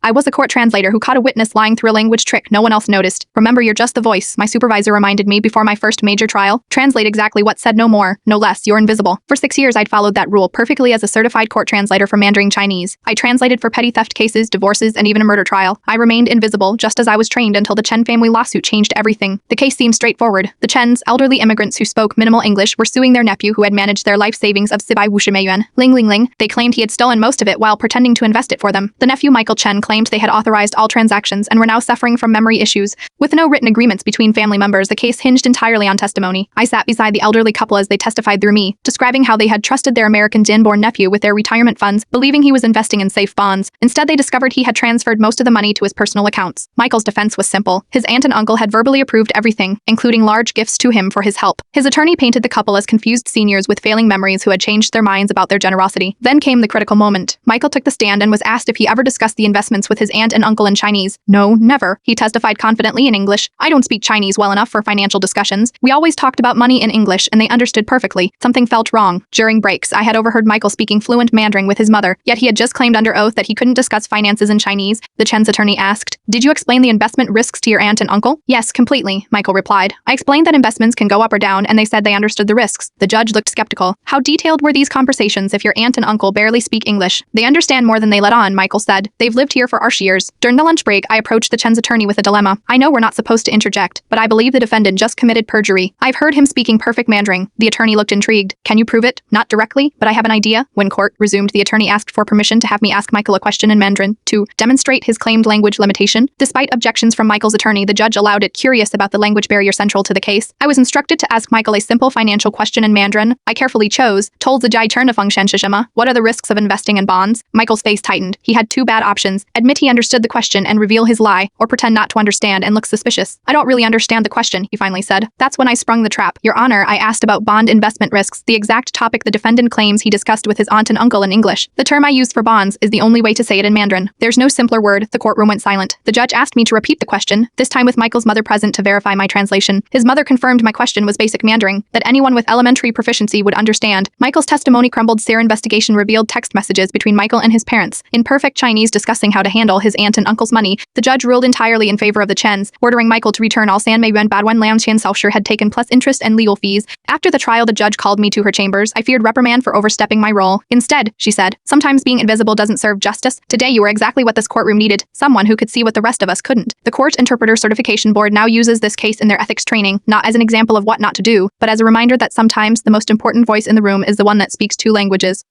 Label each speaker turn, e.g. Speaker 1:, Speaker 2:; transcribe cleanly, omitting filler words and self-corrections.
Speaker 1: I was a court translator who caught a witness lying through a language trick no one else noticed. Remember, you're just the voice, my supervisor reminded me before my first major trial. Translate exactly what said, no more, no less, you're invisible. For 6 years I'd followed that rule perfectly as a certified court translator for Mandarin Chinese. I translated for petty theft cases, divorces, and even a murder trial. I remained invisible, just as I was trained, until the Chen family lawsuit changed everything. The case seemed straightforward. The Chens, elderly immigrants who spoke minimal English, were suing their nephew who had managed their life savings of 450 yuan. Ling Ling Ling. They claimed he had stolen most of it while pretending to invest it for them. The nephew Michael Chen claimed they had authorized all transactions and were now suffering from memory issues. With no written agreements between family members, the case hinged entirely on testimony. I sat beside the elderly couple as they testified through me, describing how they had trusted their American-born nephew with their retirement funds, believing he was investing in safe bonds. Instead, they discovered he had transferred most of the money to his personal accounts. Michael's defense was simple. His aunt and uncle had verbally approved everything, including large gifts to him for his help. His attorney painted the couple as confused seniors with failing memories who had changed their minds about their generosity. Then came the critical moment. Michael took the stand and was asked if he ever discussed the investments with his aunt and uncle in Chinese. No, never. He testified confidently in English. I don't speak Chinese well enough for financial discussions. We always talked about money in English and they understood perfectly. Something felt wrong. During breaks, I had overheard Michael speaking fluent Mandarin with his mother, yet he had just claimed under oath that he couldn't discuss finances in Chinese. The Chen's attorney asked, "Did you explain the investment risks to your aunt and uncle?" "Yes, completely," Michael replied. "I explained that investments can go up or down and they said they understood the risks." The judge looked skeptical. "How detailed were these conversations if your aunt and uncle barely speak English?" "They understand more than they let on," Michael said. "They've lived here for arsh years." During the lunch break, I approached the Chen's attorney with a dilemma. "I know we're not supposed to interject, but I believe the defendant just committed perjury. I've heard him speaking perfect Mandarin." The attorney looked intrigued. "Can you prove it?" "Not directly, but I have an idea." When court resumed, the attorney asked for permission to have me ask Michael a question in Mandarin to demonstrate his claimed language limitation. Despite objections from Michael's attorney, the judge allowed it, curious about the language barrier central to the case. I was instructed to ask Michael a simple financial question in Mandarin. I carefully chose, "told the jai feng shen shishima, what are the risks of investing in bonds?" Michael's face tightened. He had two bad options: admit he understood the question and reveal his lie, or pretend not to understand and look suspicious. "I don't really understand the question," he finally said. That's when I sprung the trap. "Your Honor, I asked about bond investment risks, the exact topic the defendant claims he discussed with his aunt and uncle in English. The term I used for bonds is the only way to say it in Mandarin. There's no simpler word." The courtroom went silent. The judge asked me to repeat the question, this time with Michael's mother present to verify my translation. His mother confirmed my question was basic Mandarin, that anyone with elementary proficiency would understand. Michael's testimony crumbled. Their investigation revealed text messages between Michael and his parents, in perfect Chinese, discussing how to handle his aunt and uncle's money. The judge ruled entirely in favor of the Chens, ordering Michael to return all San Mei Yuan Bad Wan Lam Qian Selfsure had taken plus interest and legal fees. After the trial, the judge called me to her chambers. I feared reprimand for overstepping my role. "Instead," she said, "sometimes being invisible doesn't serve justice. Today you were exactly what this courtroom needed, someone who could see what the rest of us couldn't." The Court Interpreter Certification Board now uses this case in their ethics training, not as an example of what not to do, but as a reminder that sometimes the most important voice in the room is the one that speaks two languages.